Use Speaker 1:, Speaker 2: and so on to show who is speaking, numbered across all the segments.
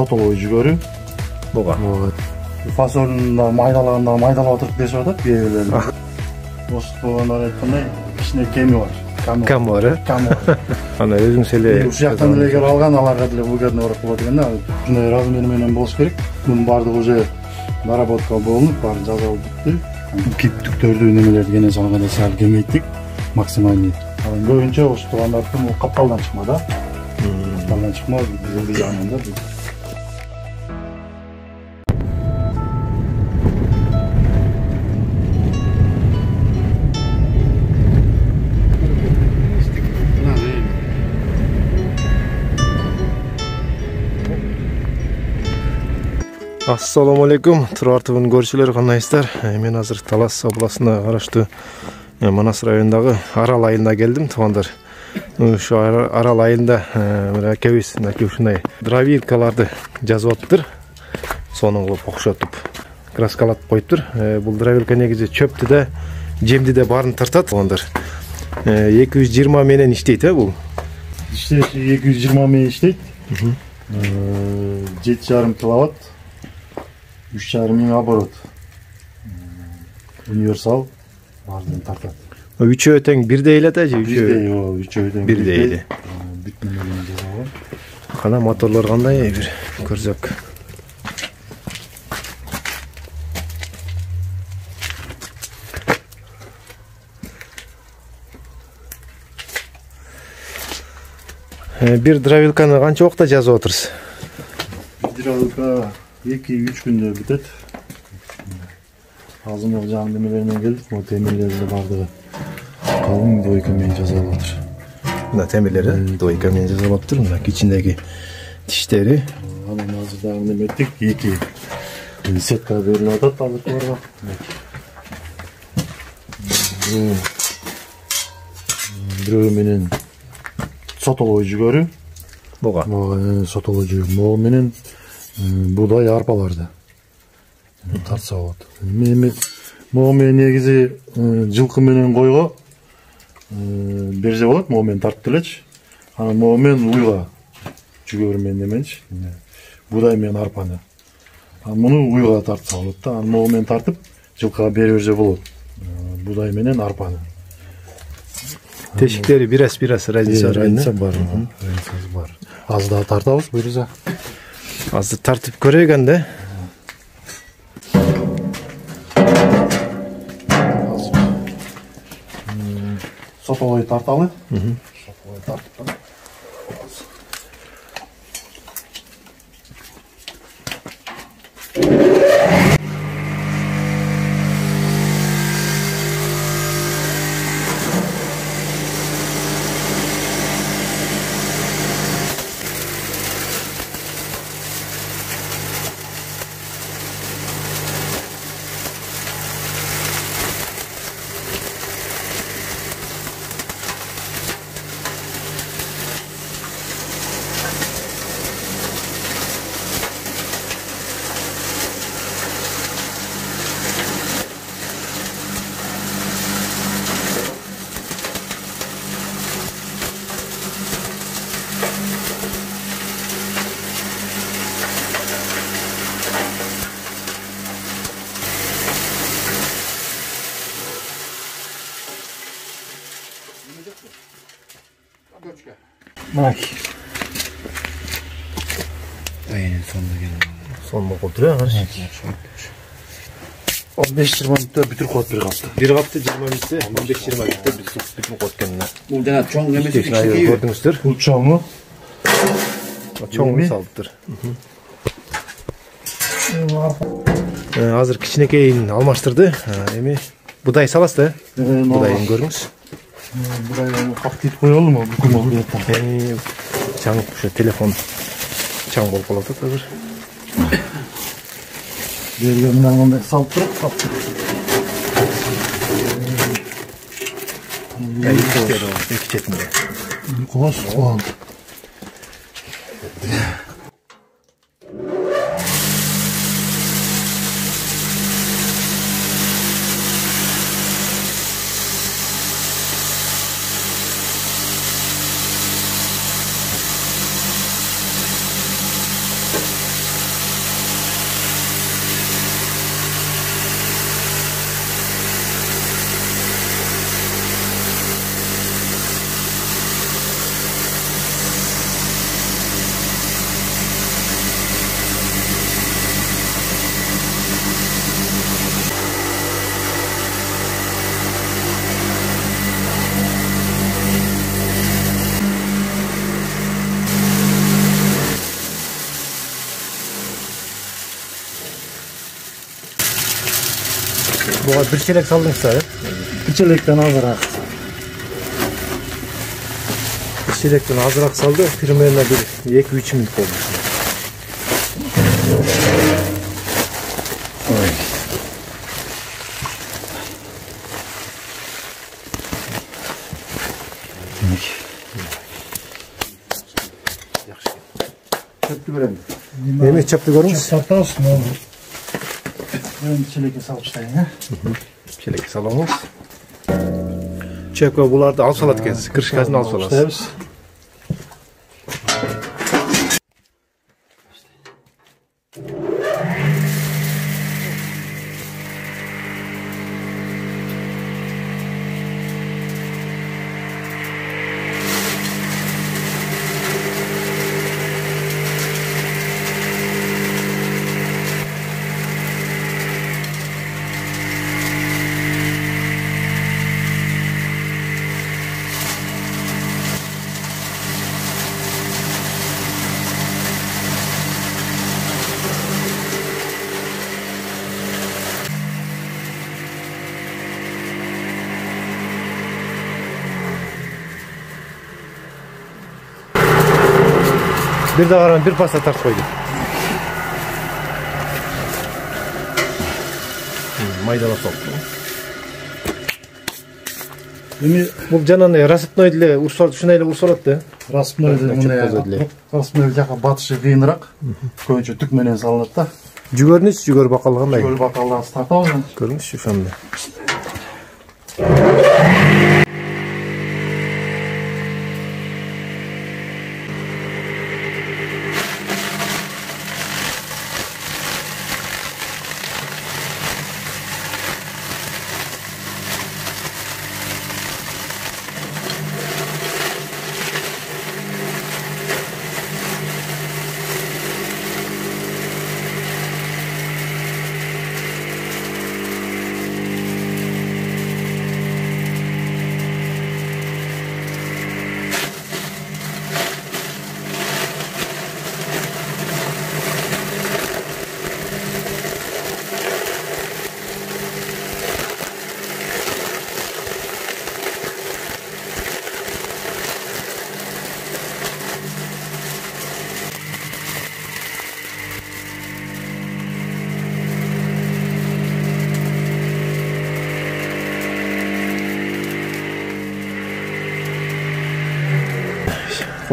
Speaker 1: сотолой жүгөрү.
Speaker 2: Буга.
Speaker 1: Фасолунда майдалаганда майдалап отуруп дешип атат бийлерин. Ошондор айткандай кичине кеми бар.
Speaker 2: Кам бар, э?
Speaker 1: Кам бар.
Speaker 2: Аны өзүңүз эле
Speaker 1: Ушул жактан эле келип алган, аларга деле бул жерден урак болот экен да. Ушундай размер менен болуш керек. Мунун баардыгы уже наработка болуп, баарын жазылып бүттү. Киптүктөрдү немелерди кене салганда сал кеңейттик. Максимальный. Анан көбүнчө ошо туугандардын капталдан чыкма да. Капталдан чыкма, бизди жагынан да.
Speaker 2: Assalamu alaikum. Турар ТВнын көрүүчүлөрү, кандайсыздар? Мен азыр Талас областына караштуу Манас районундагы Арал айылына келдим, туугандар. Ушу Арал айылында акебиз ушундай дровилкаларды жазып атыптыр. Сонун кылып окшотуп, краскалатып коюптур. Бул дровилка негизи чөптү да, жемди да баарын тартат, туугандар. 220 менен иштейт, бул.
Speaker 1: Иштейт, 220 менен иштейт. 7,5 киловатт. 3,5 мың оборот. Универсал бардын тартат.
Speaker 2: Үчөө тең бирдей эле да же?
Speaker 1: Үчөө тең
Speaker 2: бирдей эле.
Speaker 1: Бүт менен жасалган.
Speaker 2: Кана моторлор кандай бир көрсөк. Бир дровилканы канча убакта жазып отурсуз?
Speaker 1: Дровилка 2-3 күндө бүтөт. Азыр жаңы немелеринен келдик, могу темирлерди бардыгы калың двойка менен жасалып атыр.
Speaker 2: Мына темирлери двойка менен жасалып атыр. Мына кичиндеги тиштери.
Speaker 1: Анан азыр дагы неметтик, 2 сетка берилип атат азыркыларга. Бирөө менен сотолой жүгөрү.
Speaker 2: Буга.
Speaker 1: Сотолой жүгөрү. Могу менен будай арпаларды тартса болот. Могу менен негизи жылкы менен койго берсе болот, могу менен тартып элечи. Анан могу менен уйга жүгөрү менен неменчи, будай менен арпаны. Анан муну уйга тартса болот да, анан могу менен тартып жылкыга бере берсе болот. Будай менен арпаны.
Speaker 2: Тешиктери бирас разница
Speaker 1: бар. Аз да тартабыз буюрса.
Speaker 2: Азыр тартып көрөйүк анда.
Speaker 1: Сотолой тарталы. Сотолой тартып. Bak. Aynen sonunda geldim.
Speaker 2: Sonunda kolturuyor ha.
Speaker 1: 15-20 minutта бүтүрүп коет бир капты.
Speaker 2: Bir kapta 20 minutта, 15-20 minutта bütün koyup kendine.
Speaker 3: Бул жана чоң эмес
Speaker 2: Gördünüzdür.
Speaker 1: Бул чоңу.
Speaker 2: Çoğunu saldıdır. Hazır kичинекейин almaştırdı. Эми будай саласыз да? Будайын көрүңүз.
Speaker 1: Будай кактыйт коелу му? Бүкүл буяктан.
Speaker 2: Чаңып ушу телефон чаң болуп калат азыр.
Speaker 1: Берге менен мындай салып туруп каптык.
Speaker 2: İki четинде.
Speaker 1: Кос, кол.
Speaker 2: Буга бир челек салдыңыздар,
Speaker 1: Bir çelekten azırak.
Speaker 2: bir çelekten azırak saldı. Примерно bir 2-3 minut oldu.
Speaker 1: Çöptü böyle mi?
Speaker 2: Emek çaptı görmüş.
Speaker 1: Çöptü olsun oğlum. Ben çeleke salmıştayım ya.
Speaker 2: Çelek salamız. Çöpke bularda al salat ekенсиz. Крышкасын al salасыз. Bir de qaran bir pasta tart koyduk. Maydala sok. Bu janan rasipnoy ile ursal şuna ile ursalatdı.
Speaker 1: Rasipnoy ile rasipnoy jaka batışı kıyınırak. Koyunca tük menen salınıp da.
Speaker 2: Жүгөрүнүз, жүгөр бакалгандай.
Speaker 1: Жүгөр бакалдан тартабыз.
Speaker 2: Көрүңүзчү фамилия.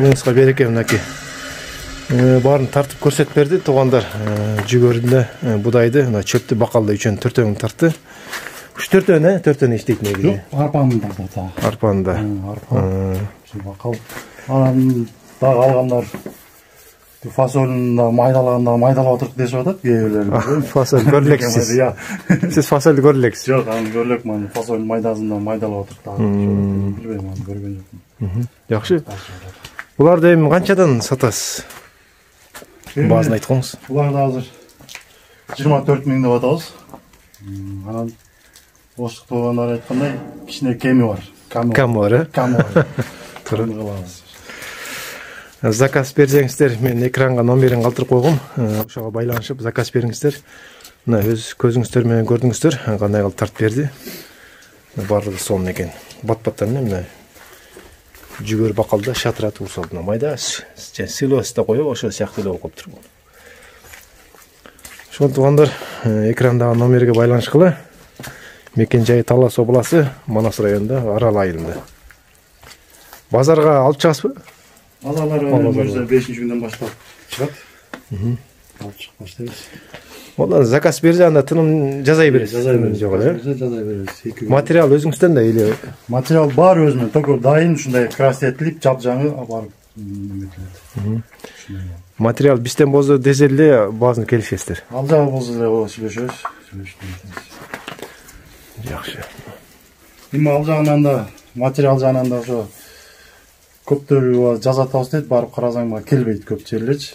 Speaker 2: Қолыңызға береке мынакей. Барын тартып көрсетіп берді туғандар. Жүгөрүндө будайды, мына чөптү бакалда 3-4 тартты. 3-4 4 иштейт негизи.
Speaker 1: Жок, арпаны тартты.
Speaker 2: Арпанда.
Speaker 1: Арпа. Бакал. Анан дагы алгандар фасолун майдалаганда майдалап отуруп дешип атат кээ
Speaker 2: Фасол көрүлексиз. Сиз фасолду көрүлексиз.
Speaker 1: Жок, аны көрүлекмин. Фасолдун майдасында майдалап отуруп дагы. Билбейм, аны көргөн жокмун.
Speaker 2: Жакшы. Буларды эми канчадан сатасыз? Баазын айткыңыз.
Speaker 1: Буларды азыр 24 миң деп атабыз. Анан Оштук туугандар айткандай, кичине кеми бар.
Speaker 2: Кам бар,
Speaker 1: Кам бар.
Speaker 2: Туура. Заказ берсеңиздер, мен экранга номерин калтырып койгом. Ошого байланышып заказ бериңиздер. Мына өз көзүңүздөр менен көрдүңүздөр, кандай кылып тартып берди. Баардыгы сонун экен. Бат-баттан эмне жүгөр бакалда шатыратып урсалды. Майда силоста коюп, ошо сыяктуу эле болуп калыптыр. Ошол туугандар экрандагы номерге байланышкыла. Мекен жайы Талас обласы, Манас районунда, Арал айылында. Базарга алып чыгасызбы?
Speaker 1: Базарлар өзү 5-күндөн баштап чыгат. Алып чыгып баштайбыз.
Speaker 2: Одан заказ берсе анда тыным жазай бересиз.
Speaker 1: Жазай беребиз.
Speaker 2: Материал өзүңүздөн да эле.
Speaker 1: Материал бар өзүнөн, только дайын ушундай красиеттилип, жап-жаңы барып эметилет.
Speaker 2: Материал бизден болсо десе эле баазын келишесиздер.
Speaker 1: Ал жагы болсо эле сүйлөшөбүз.
Speaker 2: Жакшы.
Speaker 1: Эми ал жагынан да, материал жагынан да ошо көптөр жазатабыз дейт, барып карасаң келбейт көп жерлерчи.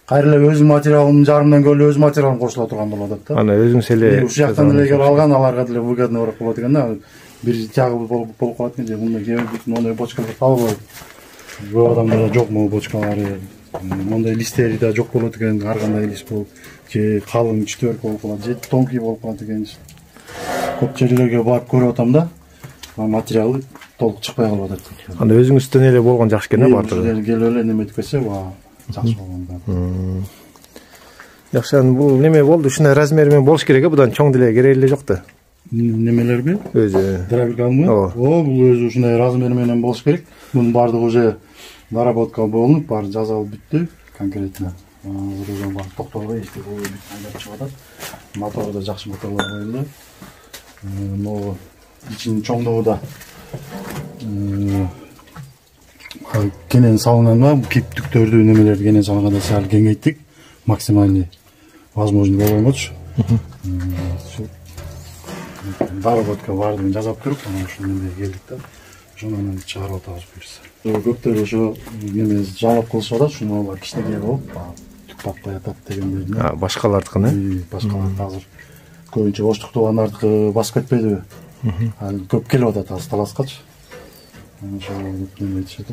Speaker 1: Кайра эле өз материалымдын жарымдан көрүп өз материалым кошула турган болуп атат да.
Speaker 2: Ана өзүңүз эле
Speaker 1: ушул жактан эле келип алган, аларга деле выгодно болуп калат экен да. Бир жагы болуп калат экен, мындай кээ мондай бочкалар табылбайт. Көп адамдарда жок могу бочкалары, мондай листтери да жок болот экен, ар кандай лист болуп, же калың 4 болуп калат, же тонкий болуп калат экен. көп жерлерге барып көрүп атам да, материалы толук чыкпай калып атат.
Speaker 2: Анда өзүңүздөн эле болгон жакшы экен, бардыгы.
Speaker 1: Келип эле неметип кетсе, жакшы болгон.
Speaker 2: Жакшы, бул неме болду, ушундай размери менен болуш керек, будан чоң деле кереги эле жок да.
Speaker 1: Немелерби?
Speaker 2: Өзү.
Speaker 1: Дробилкамбы? Бул өзү ушундай размери менен болуш керек. Бунун баардыгы уже доработка болуп, баары жазылып бүттү конкретно. Азыр уже бар токтолбой ишти бул айдап чыгып атат. Мотору да жакшы моторлор коюлду. Могу ичинин чоңдугу да кенен салынган, киптүктөрдү немелерди кенен салганда сал кеңейттик. Максимальный возможный болгончу. Доработка баардыгын жасап туруп, ушуну менде келдик да. Ошону чыгарып атабыз буюрса. Көптөр ошо неме жалап кылышып атат, шуну кичинекей болуп, түк таппай атат дегендерин.
Speaker 2: Башкалардыкын,
Speaker 1: башкаларды азыр көбүнчө оштук туугандардыкы басып кетпейдиби? Ал көп келип атат азыр таласкачы. Ошо неме айтышат,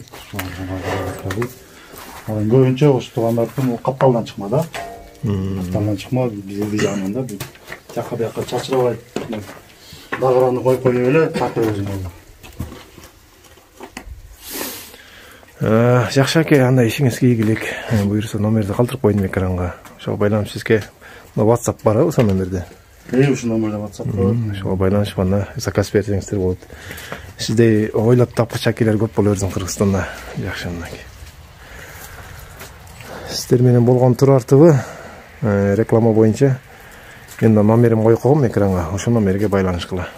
Speaker 1: ал көбүнчө оштук туугандардыкы капталдан чыкма да. Капталдан чыкма, биз жагынан да жака бияка чачырабай дагыраны коюп эле тартып өзүң болду.
Speaker 2: Жакшы аке, андай ишиңизге ийгилик. Буюрса номерди калтырып койдум экранга. Ошого байланып сизге WhatsApp барбы ошол номерде?
Speaker 1: Ушу номерде WhatsApp бар.
Speaker 2: Ошого байланышып анда заказ берсеңиздер болот. Сиздей ойлоп тапкыч акелер көп боло берсин Кыргызстанда. Жакшы андан. Сиздер менен болгон Турар ТВ реклама боюнча мен номерим коюп койгом экранга. Ошол номерге байланышкыла.